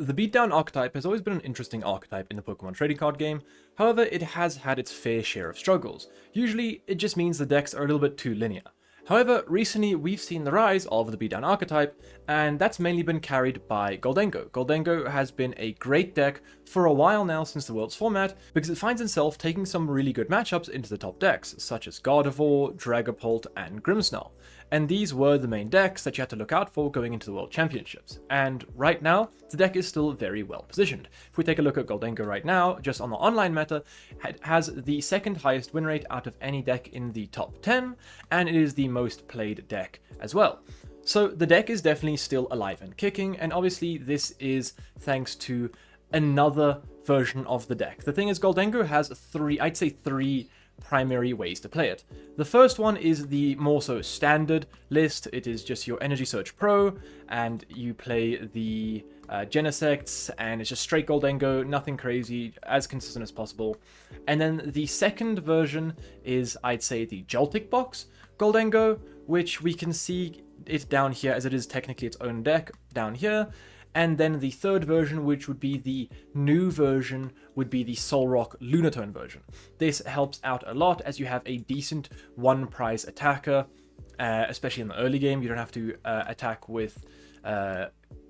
The beatdown archetype has always been an interesting archetype in the Pokemon trading card game, however it has had its fair share of struggles. Usually, it just means the decks are a little bit too linear. However, recently we've seen the rise of the beatdown archetype, and that's mainly been carried by Gholdengo. Gholdengo has been a great deck for a while now since the Worlds format, because it finds itself taking some really good matchups into the top decks, such as Gardevoir, Dragapult, and Grimmsnarl. And these were the main decks that you had to look out for going into the World Championships. And right now, the deck is still very well positioned. If we take a look at Gholdengo right now, just on the online meta, it has the second highest win rate out of any deck in the top 10, and it is the most played deck as well. So the deck is definitely still alive and kicking, and obviously this is thanks to another version of the deck. The thing is, Gholdengo has three primary ways to play it. The first one is the more so standard list. It is just your Energy Surge Pro, and you play the Genesects, and it's just straight Gholdengo, nothing crazy, as consistent as possible. And then the second version is, I'd say, the Joltik box Gholdengo, which we can see it down here as it is technically its own deck down here. And then the third version, which would be the new version, would be the Solrock Lunatone version. This helps out a lot as you have a decent one prize attacker, especially in the early game. You don't have to attack with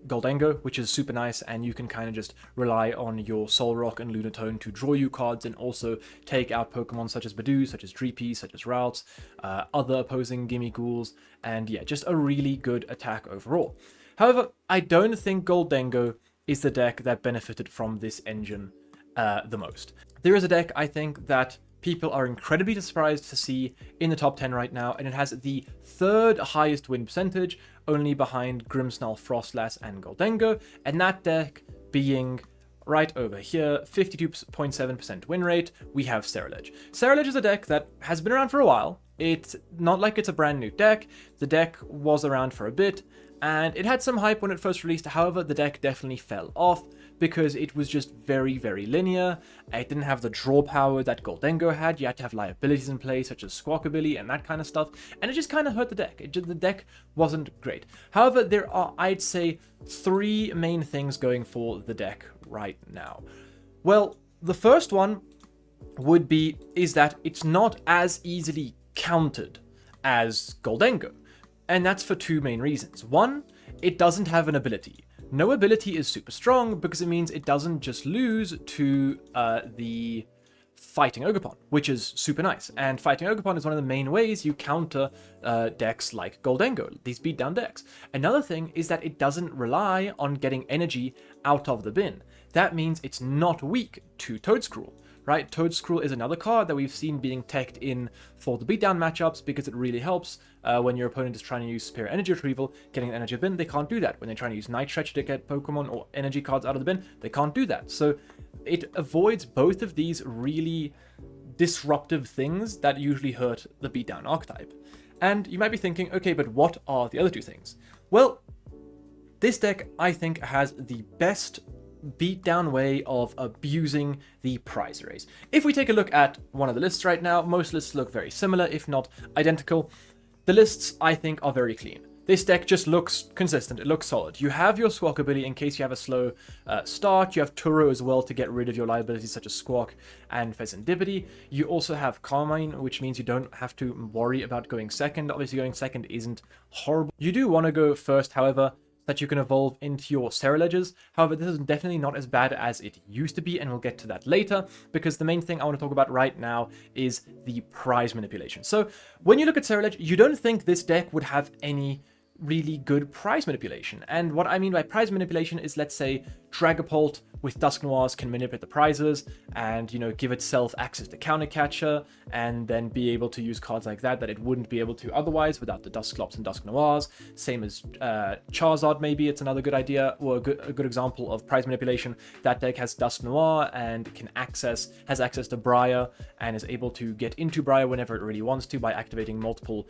Gholdengo, which is super nice, and you can kind of just rely on your Solrock and Lunatone to draw you cards and also take out Pokemon such as Badoo, such as Dreepy, such as Routes, other opposing Gimmighouls, and yeah, just a really good attack overall. However, I don't think Gholdengo is the deck that benefited from this engine the most. There is a deck, I think, that people are incredibly surprised to see in the top 10 right now, and it has the third highest win percentage, only behind Grimmsnarl, Frostlass, and Gholdengo, and that deck being right over here, 52.7% win rate. We have Ceruledge. Ceruledge is a deck that has been around for a while. It's not like it's a brand new deck. The deck was around for a bit, and it had some hype when it first released. However, the deck definitely fell off because it was just very, very linear. It didn't have the draw power that Gholdengo had. You had to have liabilities in play, such as Squawkabilly and that kind of stuff, and it just kind of hurt the deck. The deck wasn't great. However, there are, I'd say, three main things going for the deck right now. Well, the first one is that it's not as easily countered as Gholdengo. And that's for two main reasons. One, it doesn't have an ability. No ability is super strong because it means it doesn't just lose to the Fighting Ogerpon, which is super nice. And Fighting Ogerpon is one of the main ways you counter decks like Gholdengo, these beatdown decks. Another thing is that it doesn't rely on getting energy out of the bin. That means it's not weak to Toedscruel. Right, Toedscruel is another card that we've seen being teched in for the beatdown matchups because it really helps when your opponent is trying to use Superior Energy Retrieval, getting an energy bin. They can't do that. When they're trying to use Night Stretch to get Pokemon or energy cards out of the bin, they can't do that. So it avoids both of these really disruptive things that usually hurt the beatdown archetype. And you might be thinking, okay, but what are the other two things? Well, this deck, I think, has the best beatdown way of abusing the prize raise. If we take a look at one of the lists right now, most lists look very similar, if not identical. The lists, I think, are very clean. This deck just looks consistent, it looks solid. You have your Squawkabilly in case you have a slow start. You have Turo as well to get rid of your liabilities such as Squawk and Fezandipity. You also have Carmine, which means you don't have to worry about going second. Obviously going second isn't horrible. You do want to go first, however, that you can evolve into your Ceruledges. However, this is definitely not as bad as it used to be, and we'll get to that later, because the main thing I want to talk about right now is the prize manipulation. So when you look at Ceruledge, you don't think this deck would have any really good prize manipulation. And what I mean by prize manipulation is, let's say, Dragapult with Dusk Noirs can manipulate the prizes and, you know, give itself access to Counter Catcher and then be able to use cards like that it wouldn't be able to otherwise without the Dusclops and Dusk Noirs. Same as Charizard, maybe it's another good idea, or a good example of prize manipulation. That deck has Dusk Noir and has access to Briar and is able to get into Briar whenever it really wants to by activating multiple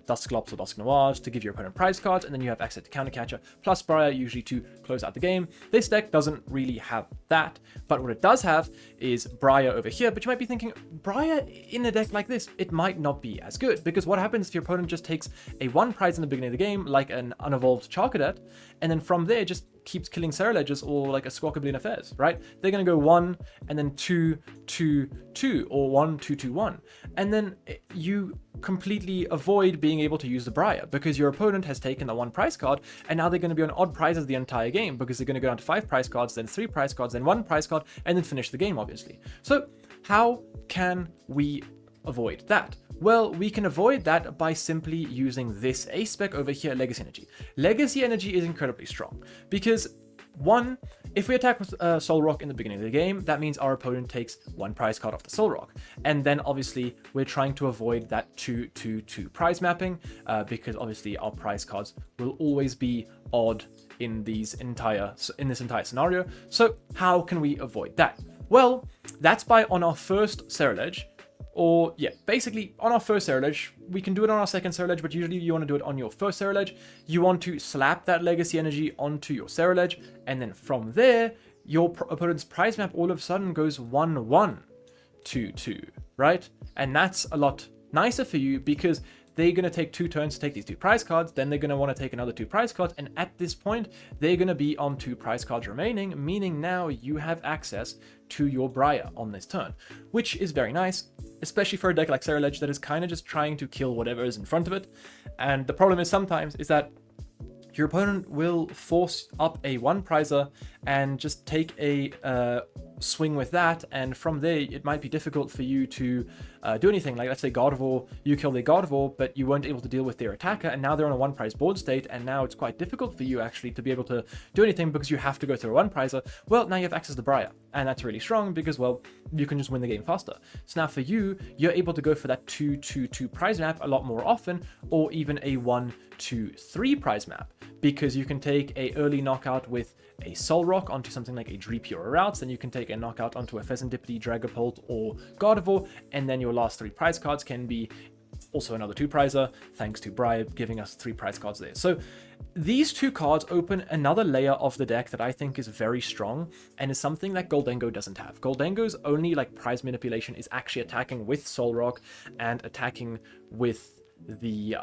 Dusclops or Dusk Noirs to give your opponent prize cards, and then you have access to Counter Catcher plus Briar usually to close out the game. This deck doesn't really have that, but what it does have is Briar over here. But you might be thinking, Briar in a deck like this, it might not be as good, because what happens if your opponent just takes a one prize in the beginning of the game, like an unevolved Charcadet, and then from there just keeps killing Ceruledges or like a Squawkabillion Affairs, right? They're going to go 1 and then 2, 2, 2, or 1, 2, 2, 1. And then you completely avoid being able to use the Briar because your opponent has taken the 1 prize card, and now they're going to be on odd prizes the entire game because they're going to go down to 5 prize cards, then 3 prize cards, then 1 prize card, and then finish the game, obviously. So how can we avoid that? Well, we can avoid that by simply using this ace spec over here, Legacy Energy. Legacy Energy is incredibly strong because, one, if we attack with Solrock in the beginning of the game, that means our opponent takes 1 prize card off the Solrock. And then obviously we're trying to avoid that 2-2-2 prize mapping because obviously our prize cards will always be odd in this entire scenario. So how can we avoid that? Well, that's by on our first Ceruledge, or yeah, basically on our first Ceruledge. We can do it on our second Ceruledge, but usually you want to do it on your first Ceruledge. You want to slap that Legacy Energy onto your Ceruledge, and then from there, your opponent's prize map all of a sudden goes 1-1-2-2, right? And that's a lot nicer for you because they're going to take 2 turns to take these 2 prize cards, then they're going to want to take another 2 prize cards, and at this point, they're going to be on 2 prize cards remaining, meaning now you have access to your Briar on this turn, which is very nice, especially for a deck like Ceruledge that is kind of just trying to kill whatever is in front of it. And the problem is sometimes is that your opponent will force up a 1 prizer and just take a swing with that, and from there it might be difficult for you to do anything. Like, let's say Gardevoir, you kill their Gardevoir, but you weren't able to deal with their attacker, and now they're on a 1 prize board state, and now it's quite difficult for you actually to be able to do anything because you have to go through a 1 prizer. Well, now you have access to Briar, and that's really strong because, well, you can just win the game faster. So now for you, you're able to go for that 2-2-2 prize map a lot more often, or even a 1-2-3 prize map, because you can take a early knockout with a Solrock onto something like a Dreepy or a Routes, then you can take a knockout onto a Pheasantipity, Dragapult, or Gardevoir, and then your last 3 prize cards can be also another 2 prizer, thanks to Briar giving us 3 prize cards there. So these 2 cards open another layer of the deck that I think is very strong, and is something that Gholdengo doesn't have. Gholdengo's only like prize manipulation is actually attacking with Solrock and attacking with the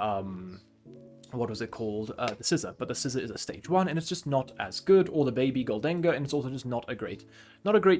what was it called? The Scissor, but the Scissor is a stage 1, and it's just not as good, or the baby Gholdengo, and it's also just not a great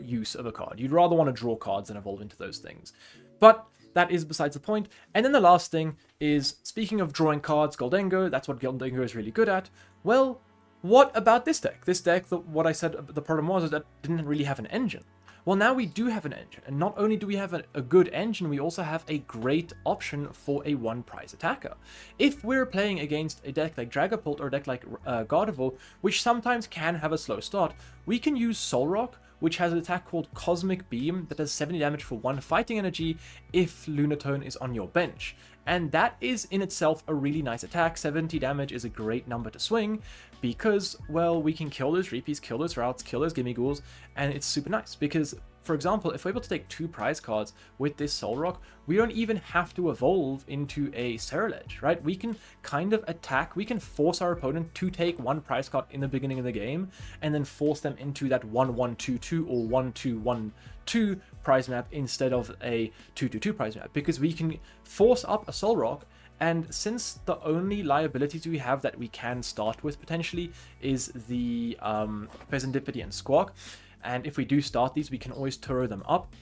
use of a card. You'd rather want to draw cards than evolve into those things. But that is besides the point. And then the last thing is, speaking of drawing cards, Gholdengo, that's what Gholdengo is really good at. Well, what about this deck? This deck, what I said the problem was is that it didn't really have an engine. Well, now we do have an engine, and not only do we have a good engine, we also have a great option for a 1 prize attacker. If we're playing against a deck like Dragapult or a deck like Gardevoir, which sometimes can have a slow start, we can use Solrock, which has an attack called Cosmic Beam that does 70 damage for 1 fighting energy if Lunatone is on your bench. And that is in itself a really nice attack. 70 damage is a great number to swing because, well, we can kill those Reapies, kill those Routes, kill those Gimmighoul's, and it's super nice because, for example, if we're able to take 2 prize cards with this Solrock, we don't even have to evolve into a Ceruledge, right? We can kind of attack, we can force our opponent to take 1 prize card in the beginning of the game, and then force them into that 1-1-2-2 or 1-2-1-2 prize map instead of a 2-2-2 prize map, because we can force up a Solrock. And since the only liabilities we have that we can start with potentially is the Pheasantipity and Squawk, and if we do start these, we can always Turo them up.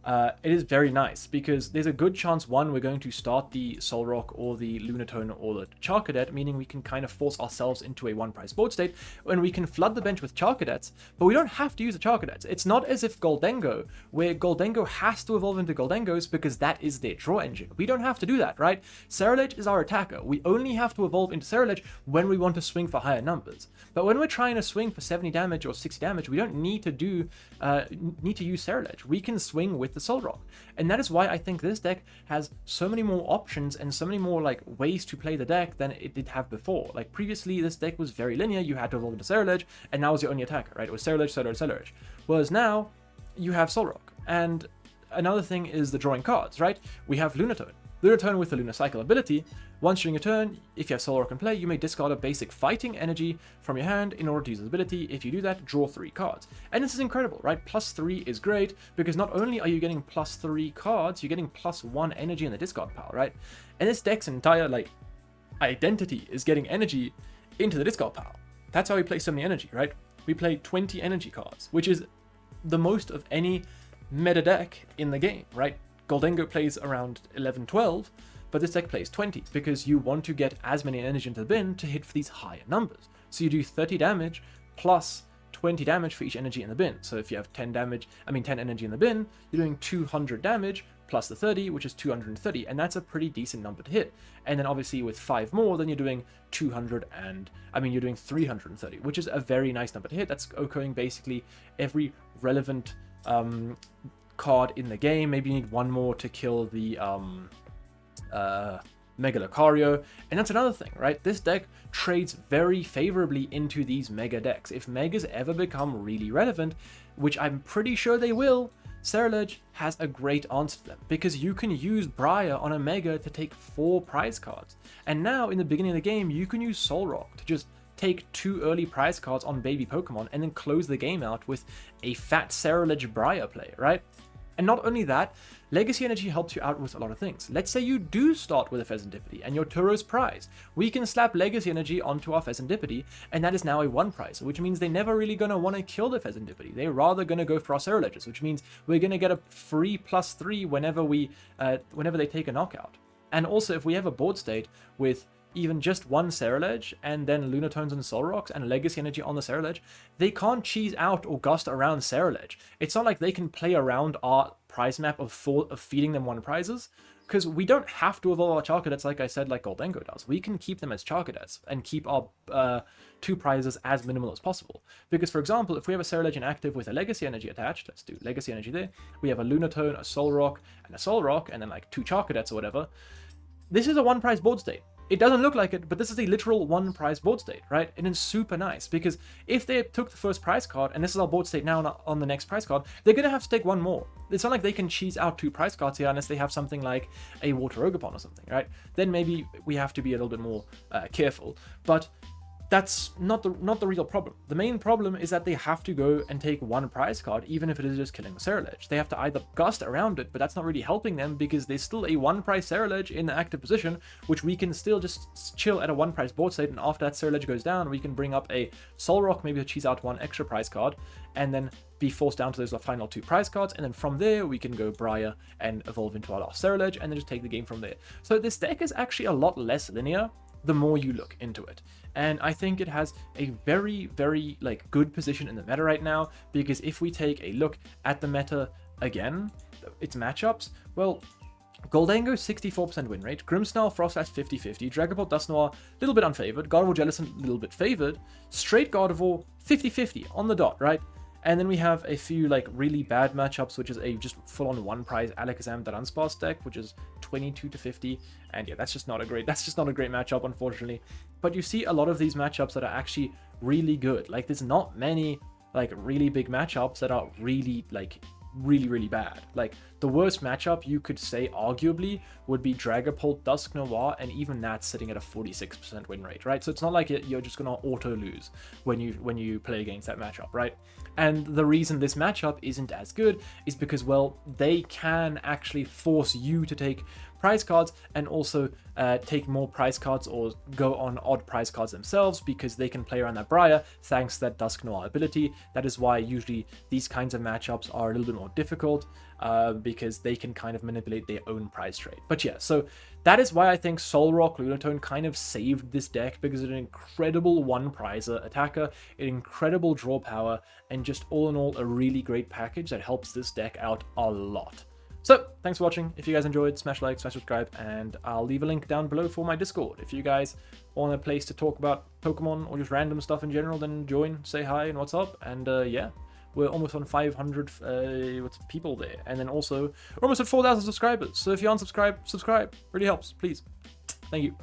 It is very nice because there's a good chance, one, we're going to start the Solrock or the Lunatone or the Charcadet, meaning we can kind of force ourselves into a 1 prize board state, and we can flood the bench with Charcadets, but we don't have to use the Charcadets. It's not as if Gholdengo, where Gholdengo has to evolve into Gholdengos because that is their draw engine. We don't have to do that, right? Ceruledge is our attacker. We only have to evolve into Ceruledge when we want to swing for higher numbers. But when we're trying to swing for 70 damage or 60 damage, we don't need to use Ceruledge. We can swing with the Solrock, and that is why I think this deck has so many more options and so many more like ways to play the deck than it did have before. Like previously, this deck was very linear. You had to evolve into Ceruledge, and now was your only attacker, right? It was Ceruledge, Ceruledge, Ceruledge. Whereas now you have Solrock, and another thing is the drawing cards, right? We have Lunatone. Lunatone with the Lunar Cycle ability. Once during a turn, if you have Solrock in play, you may discard a basic fighting energy from your hand in order to use this ability. If you do that, draw 3 cards. And this is incredible, right? +3 is great because not only are you getting +3 cards, you're getting +1 energy in the discard pile, right? And this deck's entire like identity is getting energy into the discard pile. That's how we play so many energy, right? we play 20 energy cards, which is the most of any meta deck in the game, right? Gholdengo plays around 11, 12, but this deck plays 20 because you want to get as many energy into the bin to hit for these higher numbers. So you do 30 damage plus 20 damage for each energy in the bin. So if you have 10 energy in the bin, you're doing 200 damage plus the 30, which is 230, and that's a pretty decent number to hit. And then obviously with 5 more, then you're doing you're doing 330, which is a very nice number to hit. That's OHKOing basically every relevant card in the game. Maybe you need one more to kill the Mega Lucario, and that's another thing, right? This deck trades very favorably into these mega decks. If megas ever become really relevant, which I'm pretty sure they will, Ceruledge has a great answer to them, because you can use Briar on a mega to take 4 prize cards, and now in the beginning of the game you can use Solrock to just take 2 early prize cards on baby Pokemon and then close the game out with a fat Ceruledge Briar play, right? And not only that, Legacy Energy helps you out with a lot of things. Let's say you do start with a Pheasantipity and your Turo's prize. We can slap Legacy Energy onto our Pheasantipity, and that is now a 1 prize, which means they're never really going to want to kill the Pheasantipity. They're rather going to go for our Ceruledges, which means we're going to get a free +3 whenever they take a knockout. And also, if we have a board state with even just one Ceruledge and then Lunatones and Solrocks and Legacy Energy on the Ceruledge, they can't cheese out or gust around Ceruledge. It's not like they can play around our prize map of feeding them 1 prizes, because we don't have to evolve our Charcadets like I said, like Gholdengo does. We can keep them as Charcadets and keep our 2 prizes as minimal as possible. Because, for example, if we have a Ceruledge inactive with a Legacy Energy attached, let's do Legacy Energy there, we have a Lunatone, a Solrock, and a Solrock, and then like 2 Charcadets or whatever. This is a 1 prize board state. It doesn't look like it, but this is a literal 1 prize board state, right? And it's super nice, because if they took the first prize card, and this is our board state now on the next prize card, they're going to have to take 1 more. It's not like they can cheese out 2 prize cards here unless they have something like a Water Ogapon or something, right? Then maybe we have to be a little bit more careful. But that's not the real problem. The main problem is that they have to go and take 1 prize card, even if it is just killing the Ceruledge. They have to either gust around it, but that's not really helping them, because there's still a 1 prize Ceruledge in the active position, which we can still just chill at a 1 prize board state, and after that Ceruledge goes down, we can bring up a Solrock, maybe to cheese out 1 extra prize card, and then be forced down to those final 2 prize cards, and then from there we can go Briar and evolve into our last Ceruledge, and then just take the game from there. So this deck is actually a lot less linear the more you look into it. And I think it has a very, very good position in the meta right now, because if we take a look at the meta again, its matchups, well, Gholdengo 64% win rate, Grimmsnarl Frostlass 50-50, Dragapult Dusknoir a little bit unfavored, Gardevoir Jellicent a little bit favored, Straight Gardevoir 50-50 on the dot, right? And then we have a few really bad matchups, which is a just full-on 1 prize Alakazam Dunsparce deck, which is 22-50, and yeah, that's just not a great matchup, unfortunately. But you see a lot of these matchups that are actually really good. There's not many really big matchups that are really really bad. The worst matchup you could say arguably would be Dragapult Dusknoir, and even that's sitting at a 46% win rate, right? So it's not like you're just gonna auto lose when you play against that matchup, right? And the reason this matchup isn't as good is because, well, they can actually force you to take prize cards and also take more prize cards or go on odd prize cards themselves, because they can play around that Briar thanks to that Dusknoir ability. That is why usually these kinds of matchups are a little bit more difficult, because they can kind of manipulate their own prize trade. But yeah, so that is why I think Solrock Lunatone kind of saved this deck, because it's an incredible 1 prizer attacker, an incredible draw power, and just all in all a really great package that helps this deck out a lot. So, thanks for watching. If you guys enjoyed, smash like, smash subscribe, and I'll leave a link down below for my Discord. If you guys want a place to talk about Pokemon or just random stuff in general, then join, say hi, and what's up. And yeah, we're almost on 500 people there. And then also, we're almost at 4,000 subscribers. So if you aren't subscribed, subscribe. Really helps, please. Thank you.